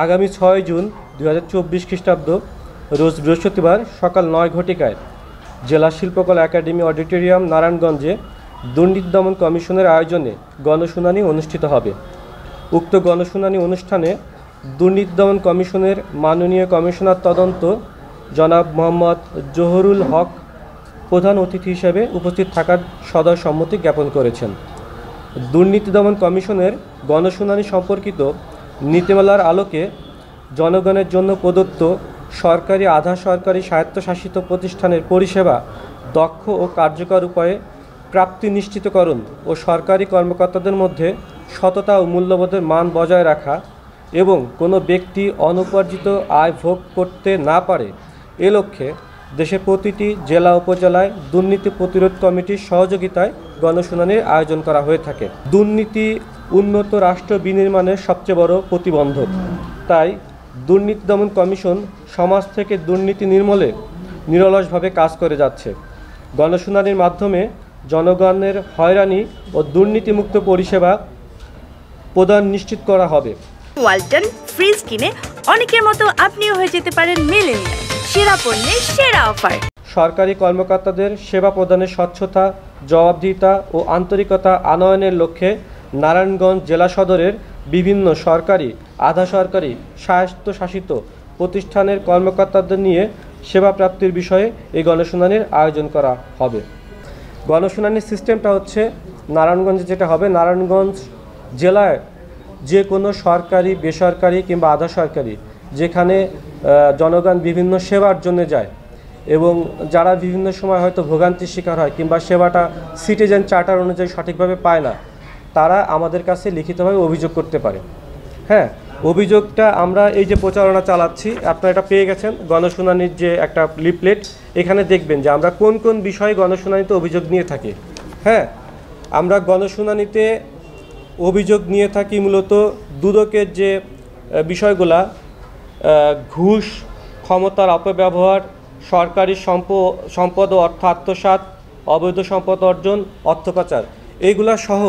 আগামী 6 জুন 2024 খ্রিস্টাব্দ রোজ বৃহস্পতিবার সকাল 9 ঘটিকায় জেলা শিল্পকলা একাডেমি অডিটোরিয়াম নারায়ণগঞ্জে দুর্নীতি দমন কমিশনের আয়োজনে গণশুনানি অনুষ্ঠিত হবে। উক্ত গণশুনানি অনুষ্ঠানে দুর্নীতি দমন কমিশনের মাননীয় কমিশনার তদন্ত জনাব মোহাম্মদ জহুরুল হক প্রধান অতিথি হিসেবে উপস্থিত থাকার সদয় সম্মতি জ্ঞাপন করেছেন। দুর্নীতি দমন কমিশনের গণশুনানি সম্পর্কিত নীতিমালার আলোকে জনগণের জন্য প্রদত্ত সরকারি আধা সরকারি স্বায়ত্তশাসিত প্রতিষ্ঠানের পরিষেবা দক্ষ ও কার্যকর উপায়ে প্রাপ্তি নিশ্চিতকরণ ও সরকারি কর্মকর্তাদের মধ্যে সততা ও মূল্যবোধের মান বজায় রাখা এবং কোনো ব্যক্তি অনুপার্জিত আয় ভোগ করতে না পারে এ লক্ষ্যে দেশের প্রতিটি জেলা উপজেলায় দুর্নীতি প্রতিরোধ কমিটির সহযোগিতায় গণশুনানির আয়োজন করা হয়ে থাকে। দুর্নীতি উন্নত রাষ্ট্র বিনির্মাণের সবচেয়ে বড় প্রতিবন্ধক। তাই দুর্নীতি দমন কমিশন সমাজ থেকে দুর্নীতি নির্মূলে নিরলসভাবে কাজ করে যাচ্ছে। গণশুনানির মাধ্যমে জনগণের হয়রানি ও দুর্নীতিমুক্ত পরিষেবা প্রদান নিশ্চিত করা হবে। ওয়ালটন ফ্রিজ কিনে অনেকের মতো আপনিও হয়ে যেতে পারেন মিলেনিয়াল। সেরা পণ্যের সেরা অফার। সরকারি কর্মকর্তাদের সেবা প্রদানের স্বচ্ছতা, জবাবদিহিতা ও আন্তরিকতা আনয়নের লক্ষ্যে নারায়ণগঞ্জ জেলা সদরের বিভিন্ন সরকারি, আধা সরকারি, স্বায়ত্তশাসিত প্রতিষ্ঠানের কর্মকর্তাদের নিয়ে সেবা প্রাপ্তির বিষয়ে এই গণশুনানির আয়োজন করা হবে। গণশুনানির সিস্টেমটা হচ্ছে নারায়ণগঞ্জে যেটা হবে, নারায়ণগঞ্জ জেলায় যে কোনো সরকারি, বেসরকারি কিংবা আধা সরকারি যেখানে জনগণ বিভিন্ন সেবার জন্য যায় এবং যারা বিভিন্ন সময় হয়তো ভোগান্তির শিকার হয় কিংবা সেবাটা সিটিজেন চার্টার অনুযায়ী সঠিকভাবে পায় না, তারা আমাদের কাছে লিখিতভাবে অভিযোগ করতে পারে। হ্যাঁ, অভিযোগটা আমরা এই যে প্রচারণা চালাচ্ছি, আপনারা এটা পেয়ে গেছেন গণশুনানির যে একটা লিফলেট, এখানে দেখবেন যে আমরা কোন কোন বিষয়ে গণশুনানিতে অভিযোগ নিয়ে থাকি। হ্যাঁ, আমরা গণশুনানিতে অভিযোগ নিয়ে থাকি মূলত দুদকের যে বিষয়গুলা, ঘুষ, ক্ষমতার অপব্যবহার, সরকারি সম্পদ ও অর্থ আত্মসাৎ, অবৈধ সম্পদ অর্জন, অর্থ পাচার, এইগুলা সহ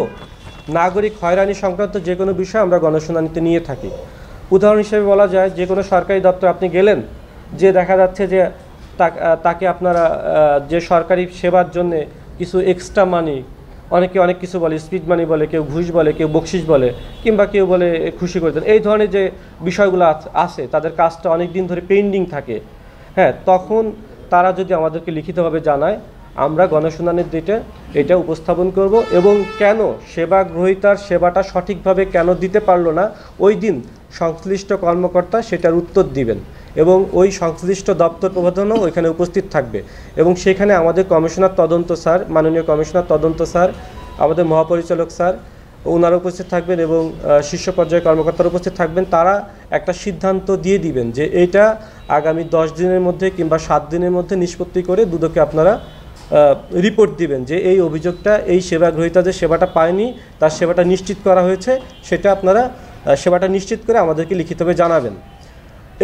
নাগরিক হয়রানি সংক্রান্ত যে কোনো বিষয় আমরা গণশুনানিতে নিয়ে থাকি। উদাহরণ হিসেবে বলা যায়, যে কোনো সরকারি দপ্তর আপনি গেলেন, যে দেখা যাচ্ছে যে তাকে আপনারা যে সরকারি সেবার জন্যে কিছু এক্সট্রা মানি, অনেকে অনেক কিছু বলে, স্পিড মানি বলে, কেউ ঘুষ বলে, কেউ বকশিস বলে, কিংবা কেউ বলে খুশি করে দেন, এই ধরনের যে বিষয়গুলো আছে, তাদের কাজটা অনেক দিন ধরে পেন্ডিং থাকে। হ্যাঁ, তখন তারা যদি আমাদেরকে লিখিতভাবে জানায়, আমরা গণশুনানির দিতে এটা উপস্থাপন করব এবং কেন সেবা গ্রহীতার সেবাটা সঠিকভাবে কেন দিতে পারলো না, ওই দিন সংশ্লিষ্ট কর্মকর্তা সেটার উত্তর দিবেন এবং ওই সংশ্লিষ্ট দপ্তর প্রধানও ওইখানে উপস্থিত থাকবে এবং সেখানে আমাদের কমিশনার তদন্ত স্যার, মাননীয় কমিশনার তদন্ত স্যার, আমাদের মহাপরিচালক স্যার, ওনারা উপস্থিত থাকবেন এবং শীর্ষ পর্যায়ের কর্মকর্তারা উপস্থিত থাকবেন। তারা একটা সিদ্ধান্ত দিয়ে দিবেন যে এটা আগামী 10 দিনের মধ্যে কিংবা 7 দিনের মধ্যে নিষ্পত্তি করে দুদকে আপনারা রিপোর্ট দিবেন যে এই অভিযোগটা, এই সেবা গ্রহীতাদের সেবাটা পায়নি, তার সেবাটা নিশ্চিত করা হয়েছে, সেটা আপনারা সেবাটা নিশ্চিত করে আমাদেরকে লিখিতভাবে জানাবেন।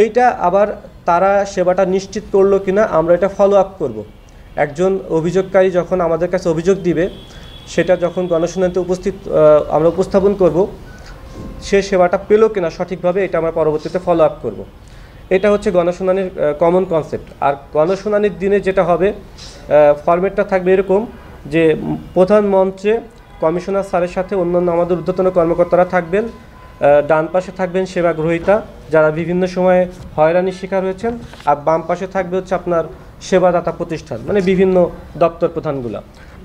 এইটা আবার তারা সেবাটা নিশ্চিত করলো কিনা আমরা এটা ফলো আপ করব। একজন অভিযোগকারী যখন আমাদের কাছে অভিযোগ দিবে, সেটা যখন গণশুনানিতে আমরা উপস্থাপন করব, সে সেবাটা পেলো কিনা সঠিকভাবে, এটা আমরা পরবর্তীতে ফলো আপ করব। এটা হচ্ছে গণশুনানির কমন কনসেপ্ট। আর গণশুনানির দিনে যেটা হবে, ফরম্যাটটা থাকবে এরকম যে প্রধান মঞ্চে কমিশনার স্যারের সাথে অন্যান্য আমাদের ঊর্ধ্বতন কর্মকর্তারা থাকবেন, ডান পাশে থাকবেন সেবা গ্রহীতা যারা বিভিন্ন সময়ে হয়রানির শিকার হয়েছেন, আর বাম পাশে থাকবে হচ্ছে আপনার সেবাদাতা প্রতিষ্ঠান, মানে বিভিন্ন দপ্তর প্রধানগুলো।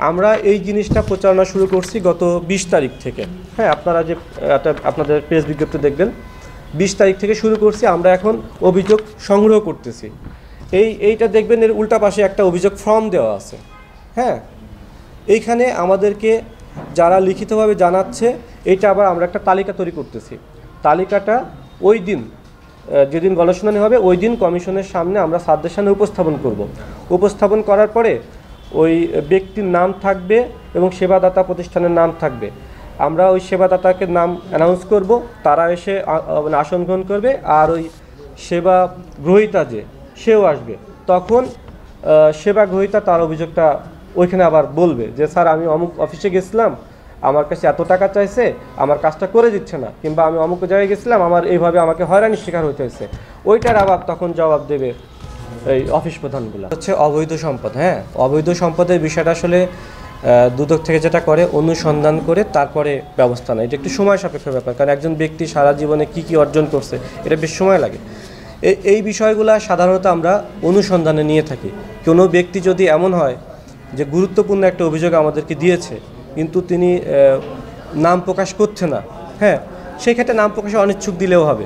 আমরা এই জিনিসটা প্রচারণা শুরু করছি গত 20 তারিখ থেকে। হ্যাঁ, আপনারা যে আপনাদের প্রেস বিজ্ঞপ্তি দেখবেন, 20 তারিখ থেকে শুরু করছি। আমরা এখন অভিযোগ সংগ্রহ করতেছি। এইটা দেখবেন, এর উল্টা পাশে একটা অভিযোগ ফর্ম দেওয়া আছে। হ্যাঁ, এইখানে আমাদেরকে যারা লিখিতভাবে জানাচ্ছে, এইটা আবার আমরা একটা তালিকা তৈরি করতেছি। তালিকাটা ওই দিন যেদিন গণশুনানি হবে ওই দিন কমিশনের সামনে আমরা স্যারদের সামনে উপস্থাপন করব। উপস্থাপন করার পরে ওই ব্যক্তির নাম থাকবে এবং সেবাদাতা প্রতিষ্ঠানের নাম থাকবে। আমরা ওই সেবাদাতাকে নাম অ্যানাউন্স করব, তারা এসে আসন গ্রহণ করবে, আর ওই সেবা গ্রহীতা যে সেও আসবে। তখন সেবা গ্রহীতা তার অভিযোগটা ওইখানে আবার বলবে যে স্যার আমি অমুক অফিসে গেছিলাম, আমার কাছে এত টাকা চাইছে, আমার কাজটা করে দিচ্ছে না, কিংবা আমি অমুক জায়গায় গেছিলাম, আমার এইভাবে আমাকে হয়রানির শিকার হতে হয়েছে, ওইটার আবার তখন জবাব দেবে এই অফিস প্রধানগুলো। হচ্ছে অবৈধ সম্পদ। হ্যাঁ, অবৈধ সম্পদের বিষয়টা আসলে দুদক থেকে যেটা করে, অনুসন্ধান করে তারপরে ব্যবস্থা নেয়। এটা একটু সময় সাপেক্ষ ব্যাপার, কারণ একজন ব্যক্তি সারা জীবনে কী অর্জন করছে এটা বেশ সময় লাগে। এই বিষয়গুলো সাধারণত আমরা অনুসন্ধানে নিয়ে থাকি। কোনো ব্যক্তি যদি এমন হয় যে গুরুত্বপূর্ণ একটা অভিযোগ আমাদেরকে দিয়েছে, কিন্তু তিনি নাম প্রকাশ করছে না, হ্যাঁ, সেই ক্ষেত্রে নাম প্রকাশে অনিচ্ছুক দিলেও হবে।